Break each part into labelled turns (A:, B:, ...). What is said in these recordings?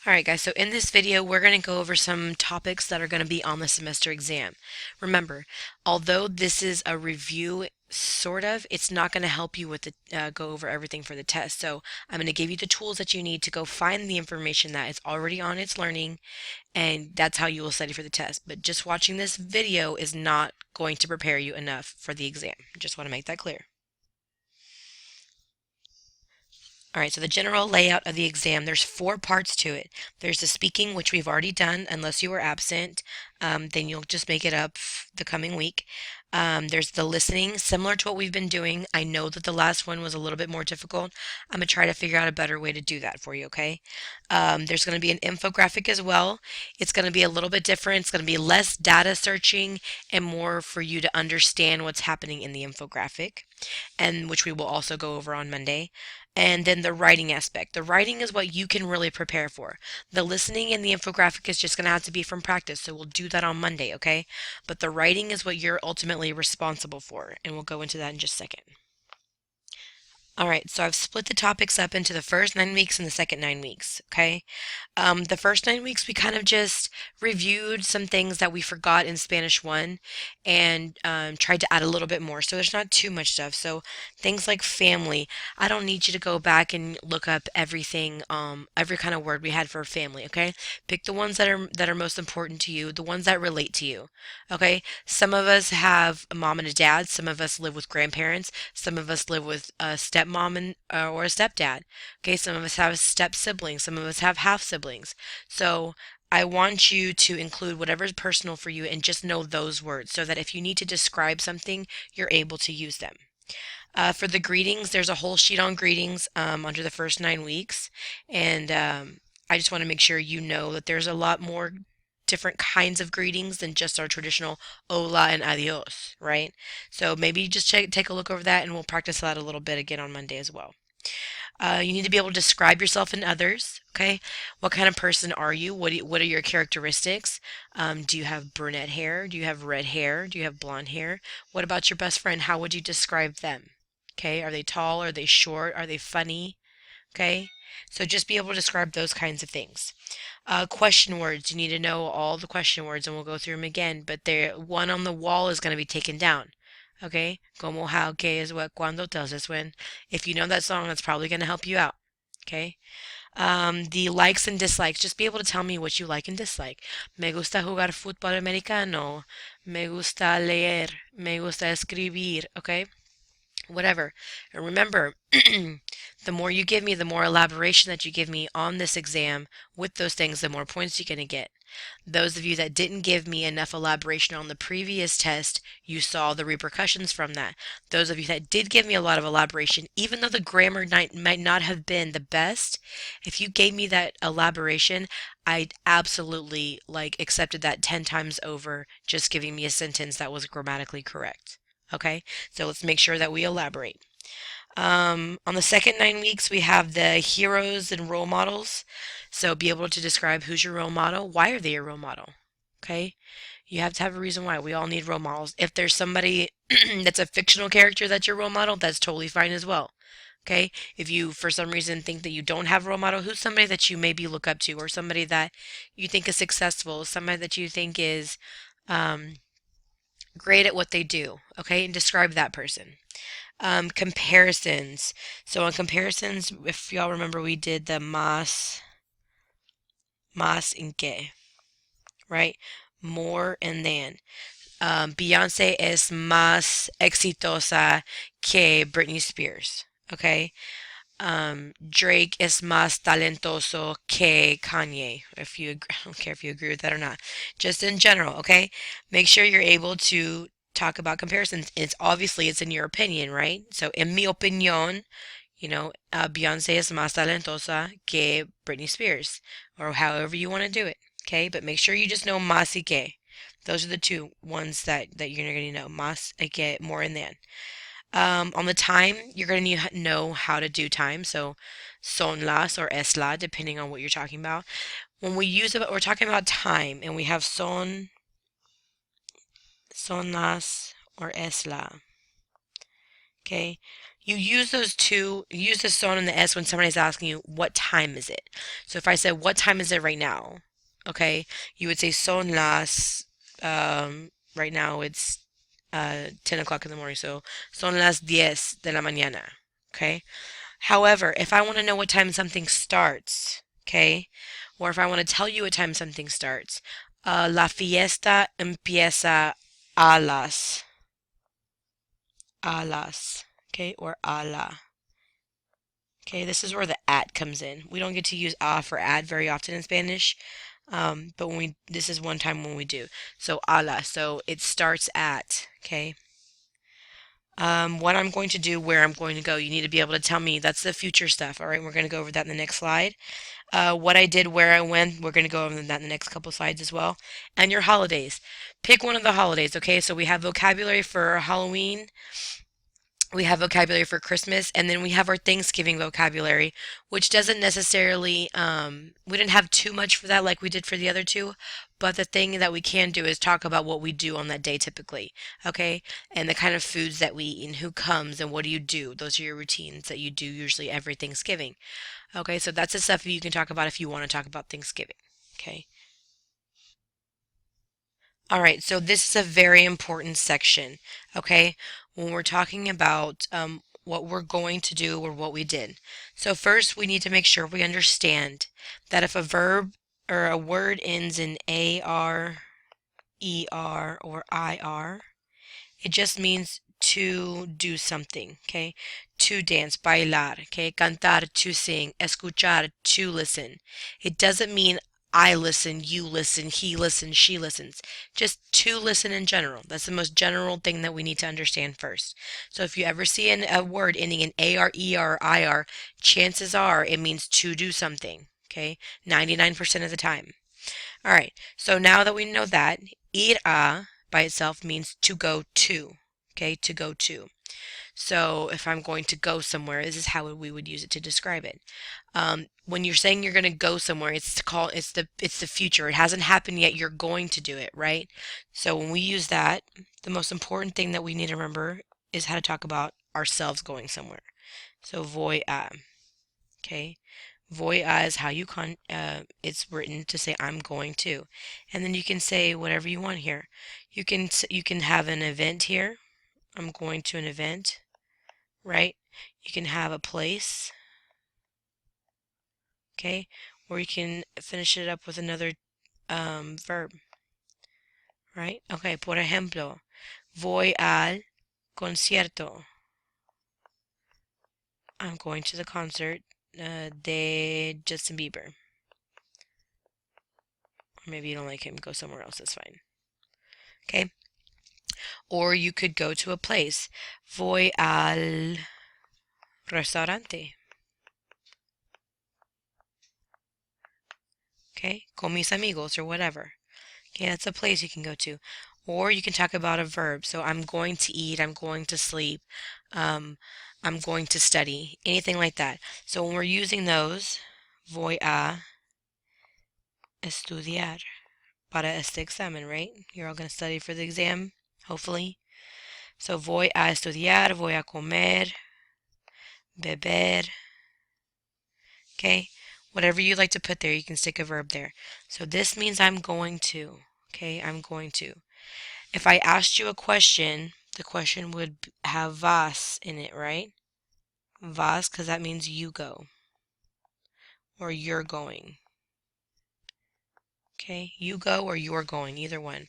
A: Alright guys, so in this video we're going to go over some topics that are going to be on the semester exam. Remember, although this is a review, sort of, it's not going to help you with the go over everything for the test. So I'm going to give you the tools that you need to go find the information that is already on its learning, and that's how you will study for the test. But just watching this video is not going to prepare you enough for the exam. Just want to make that clear. All right, so the general layout of the exam, there's four parts to it. There's the speaking, which we've already done, unless you were absent, then you'll just make it up the coming week. There's the listening, similar to what we've been doing. I know that the last one was a little bit more difficult. I'm going to try to figure out a better way to do that for you, okay? There's going to be an infographic as well. It's going to be a little bit different. It's going to be less data searching and more for you to understand what's happening in the infographic, and which we will also go over on Monday. And then the writing aspect. The writing is what you can really prepare for. The listening and the infographic is just going to have to be from practice, so we'll do that on Monday, okay? But the writing is what you're ultimately responsible for, and we'll go into that in just a second. All right, so I've split the topics up into the first 9 weeks and the second 9 weeks, okay? The first 9 weeks, we kind of just reviewed some things that we forgot in Spanish 1 and tried to add a little bit more. So there's not too much stuff. So things like family, I don't need you to go back and look up everything, every kind of word we had for family, okay? Pick the ones that are most important to you, the ones that relate to you, okay? Some of us have a mom and a dad. Some of us live with grandparents. Some of us live with a stepmom and or a stepdad. Okay, some of us have step siblings. Some of us have half siblings. So I want you to include whatever's personal for you and just know those words so that if you need to describe something, you're able to use them. For the greetings, there's a whole sheet on greetings under the first 9 weeks. And I just want to make sure you know that there's a lot more different kinds of greetings than just our traditional hola and adios, right? So maybe just take a look over that and we'll practice that a little bit again on Monday as well. You need to be able to describe yourself and others, okay? What kind of person are you? What are your characteristics? Do you have brunette hair? Do you have red hair? Do you have blonde hair? What about your best friend? How would you describe them? Okay, are they tall? Are they short? Are they funny? Okay, so just be able to describe those kinds of things. Question words, you need to know all the question words and we'll go through them again, but one on the wall is going to be taken down. Okay, como, how, que is what, cuando tells us when. If you know that song, that's probably going to help you out. Okay, the likes and dislikes, just be able to tell me what you like and dislike. Me gusta jugar fútbol americano. Me gusta leer. Me gusta escribir. Okay, whatever. And remember, the more you give me, the more elaboration that you give me on this exam with those things, the more points you're going to get. Those of you that didn't give me enough elaboration on the previous test, you saw the repercussions from that. Those of you that did give me a lot of elaboration, even though the grammar might not have been the best, if you gave me that elaboration, I absolutely accepted that 10 times over just giving me a sentence that was grammatically correct. Okay, so let's make sure that we elaborate. On the second 9 weeks, we have the heroes and role models. So be able to describe who's your role model. Why are they your role model? Okay, you have to have a reason why. We all need role models. If there's somebody that's a fictional character that's your role model, that's totally fine as well. Okay, if you for some reason think that you don't have a role model, who's somebody that you maybe look up to, or somebody that you think is successful, somebody that you think is um, great at what they do, okay, and describe that person. Comparisons. So on comparisons, if y'all remember, we did the más en qué, right? More and than. Beyonce es más exitosa que Britney Spears, okay? Drake is más talentoso que Kanye. I don't care if you agree with that or not. Just in general, okay? Make sure you're able to talk about comparisons. It's in your opinion, right? So, en mi opinión, Beyonce is más talentosa que Britney Spears, or however you want to do it, okay? But make sure you just know más y que. Those are the two ones that you're going to know. Más y que, more and than. On the time, you're going to know how to do time. So, son las or es la, depending on what you're talking about. When we use it, we're talking about time, and we have son las, or es la. Okay, You use use the son and the s when somebody's asking you, what time is it? So if I said, what time is it right now? Okay, you would say, son las, right now it's 10 o'clock in the morning, so son las 10 de la mañana. Okay, however, if I want to know what time something starts, okay, or if I want to tell you what time something starts, la fiesta empieza a las, okay, or a la. Okay, this is where the at comes in. We don't get to use a for at very often in Spanish, but this is one time when we do. So a la, so it starts at, okay. What I'm going to do, where I'm going to go, you need to be able to tell me. That's the future stuff. All right, we're going to go over that in the next slide. What I did, where I went, we're going to go over that in the next couple slides as well. And your holidays. Pick one of the holidays, okay? So we have vocabulary for Halloween, we have vocabulary for Christmas, and then we have our Thanksgiving vocabulary, which doesn't necessarily, we didn't have too much for that like we did for the other two, but the thing that we can do is talk about what we do on that day typically, okay? And the kind of foods that we eat and who comes and what do you do. Those are your routines that you do usually every Thanksgiving. Okay, so that's the stuff you can talk about if you want to talk about Thanksgiving, okay? All right, so this is a very important section, okay? When we're talking about what we're going to do or what we did. So first, we need to make sure we understand that if a verb or a word ends in AR, ER, or IR, it just means to do something, okay? To dance, bailar, okay? Cantar, to sing, escuchar, to listen. It doesn't mean I listen, you listen, he listens, she listens. Just to listen in general. That's the most general thing that we need to understand first. So if you ever see a word ending in AR, ER, or IR, chances are it means to do something, okay? 99% of the time. All right, so now that we know that, ir a by itself means to go to, okay, to go to. So if I'm going to go somewhere, this is how we would use it to describe it. When you're saying you're going to go somewhere, it's the future. It hasn't happened yet. You're going to do it, right? So when we use that, the most important thing that we need to remember is how to talk about ourselves going somewhere. So voy a, okay? Voy a is how it's written to say I'm going to. And then you can say whatever you want here. You can have an event here. I'm going to an event, right? You can have a place, okay? Or you can finish it up with another verb, right? Okay, por ejemplo, voy al concierto. I'm going to the concert de Justin Bieber. Or maybe you don't like him, go somewhere else, that's fine. Okay? Or you could go to a place. Voy al restaurante. Okay? Con mis amigos or whatever. Okay, that's a place you can go to. Or you can talk about a verb. So I'm going to eat, I'm going to sleep, um, I'm going to study, anything like that. So when we're using those, voy a estudiar para este examen, right? You're all going to study for the exam, hopefully. So voy a estudiar, voy a comer, beber. Okay? Whatever you like to put there, you can stick a verb there. So this means I'm going to. Okay? I'm going to. If I asked you a question, the question would have vas in it, right? Vas, because that means you go. Or you're going. Okay? You go or you're going, either one.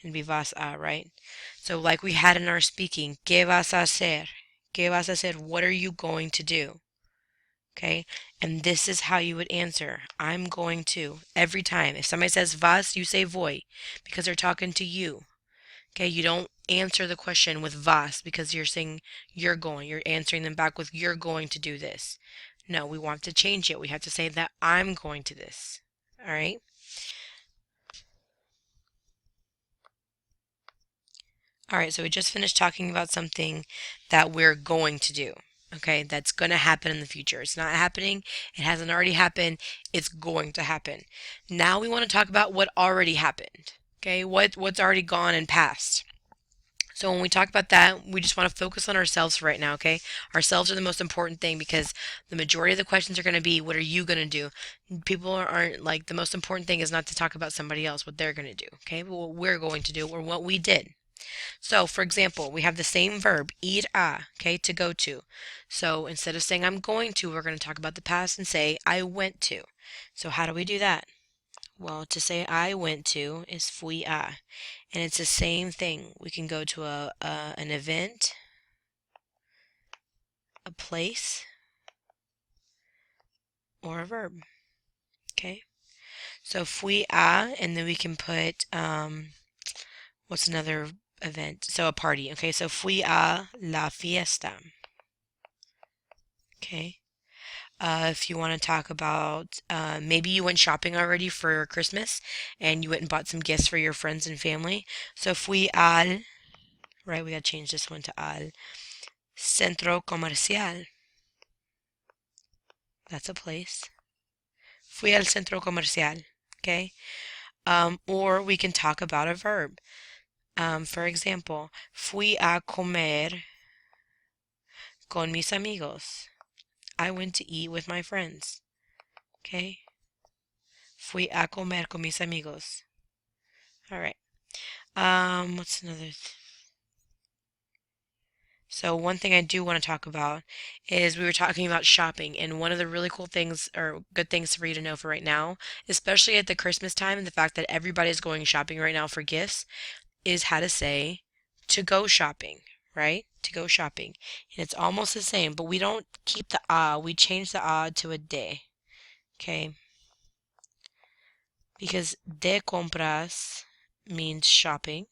A: It'd be vas a, right? So like we had in our speaking, ¿qué vas a hacer? ¿Qué vas a hacer? What are you going to do? Okay? And this is how you would answer. I'm going to. Every time. If somebody says vas, you say voy because they're talking to you. Okay? You don't answer the question with vas because you're saying you're going. You're answering them back with you're going to do this. No, we want to change it. We have to say that I'm going to this. All right? All right, so we just finished talking about something that we're going to do. Okay, that's going to happen in the future. It's not happening. It hasn't already happened. It's going to happen. Now we want to talk about what already happened. Okay, what's already gone and passed. So when we talk about that, we just want to focus on ourselves right now, okay? Ourselves are the most important thing because the majority of the questions are going to be, what are you going to do? People aren't like, the most important thing is not to talk about somebody else, what they're going to do, okay? But what we're going to do or what we did. So, for example, we have the same verb, ir a, okay, to go to. So instead of saying I'm going to, we're going to talk about the past and say I went to. So how do we do that? Well, to say I went to is fui a. And it's the same thing. We can go to an event, a place, or a verb. Okay? So fui a, and then we can put, what's another event? So a party. Okay, so fui a la fiesta. Okay? If you want to talk about, maybe you went shopping already for Christmas and you went and bought some gifts for your friends and family. So fui al, right? We got to change this one to al. Centro comercial. That's a place. Fui al centro comercial. Okay? Or we can talk about a verb. For example, fui a comer con mis amigos. I went to eat with my friends. Okay? Fui a comer con mis amigos. All right. What's another? So one thing I do want to talk about is we were talking about shopping, and one of the really cool things or good things for you to know for right now, especially at the Christmas time and the fact that everybody's going shopping right now for gifts, is how to say to go shopping, right? To go shopping. And it's almost the same, but we don't keep the we change the to a de, okay? Because de compras means shopping.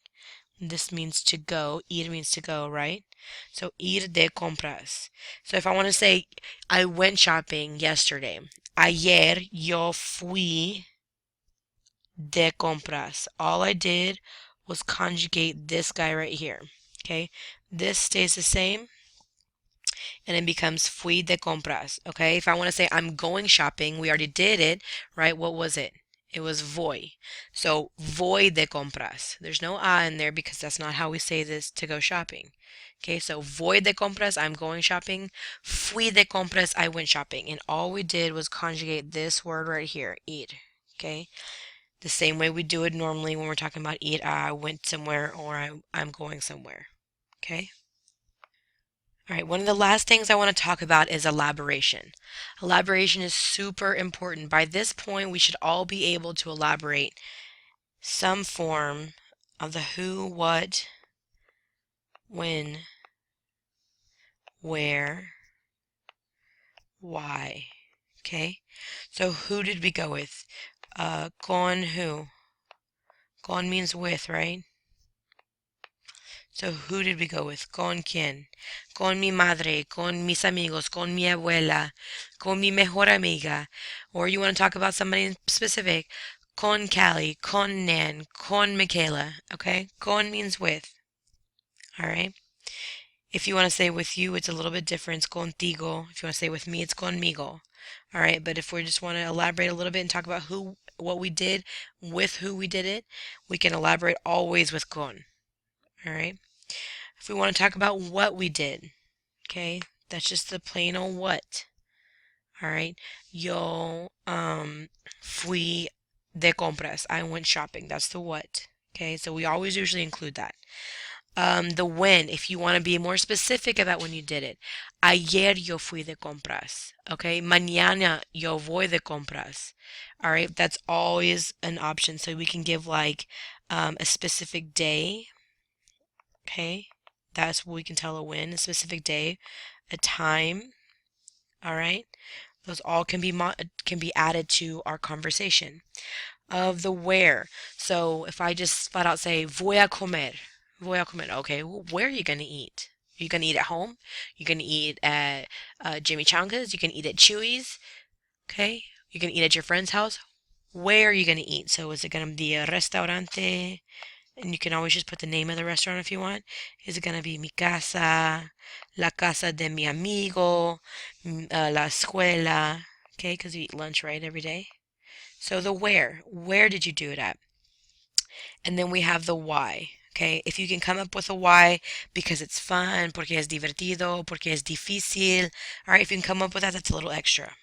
A: This means to go. Ir means to go, right? So ir de compras. So if I want to say I went shopping yesterday. Ayer yo fui de compras. All I did was conjugate this guy right here. Okay? This stays the same and it becomes fui de compras. Okay? If I want to say I'm going shopping, we already did it, right? What was it? It was voy. So voy de compras. There's no a in there because that's not how we say this to go shopping. Okay, so voy de compras, I'm going shopping. Fui de compras, I went shopping. And all we did was conjugate this word right here, ir. Okay, the same way we do it normally when we're talking about ir, I went somewhere or I'm going somewhere. Okay. All right, one of the last things I want to talk about is elaboration. Elaboration is super important. By this point, we should all be able to elaborate some form of the who, what, when, where, why. Okay? So who did we go with? Con who? Con means with, right? So who did we go with? ¿Con quién? Con mi madre, con mis amigos, con mi abuela, con mi mejor amiga. Or you want to talk about somebody in specific? Con Callie, con Nan, con Michaela. Okay? Con means with. All right? If you want to say with you, it's a little bit different. It's contigo. If you want to say with me, it's conmigo. All right? But if we just want to elaborate a little bit and talk about who, what we did, with who we did it, we can elaborate always with con. All right? If we want to talk about what we did, okay, that's just the plain old what. All right, yo fui de compras. I went shopping. That's the what. Okay, so we always usually include that. The when, if you want to be more specific about when you did it. Ayer yo fui de compras. Okay, mañana yo voy de compras. All right, that's always an option. So we can give like a specific day. Okay, that's what we can tell a when, a specific day, a time. All right, those all can be added to our conversation. Of the where. So if I just flat out say voy a comer, voy a comer. Okay, where are you gonna eat? Are you gonna eat at home? You're gonna eat at Jimmy Changa's. You can eat at Chewy's. Okay, you can eat at your friend's house. Where are you gonna eat? So is it gonna be a restaurante? And you can always just put the name of the restaurant if you want. Is it gonna be mi casa, la casa de mi amigo, la escuela? Okay, because you eat lunch right every day. So the where did you do it at? And then we have the why. Okay, if you can come up with a why because it's fun, porque es divertido, porque es difícil. All right, if you can come up with that, that's a little extra.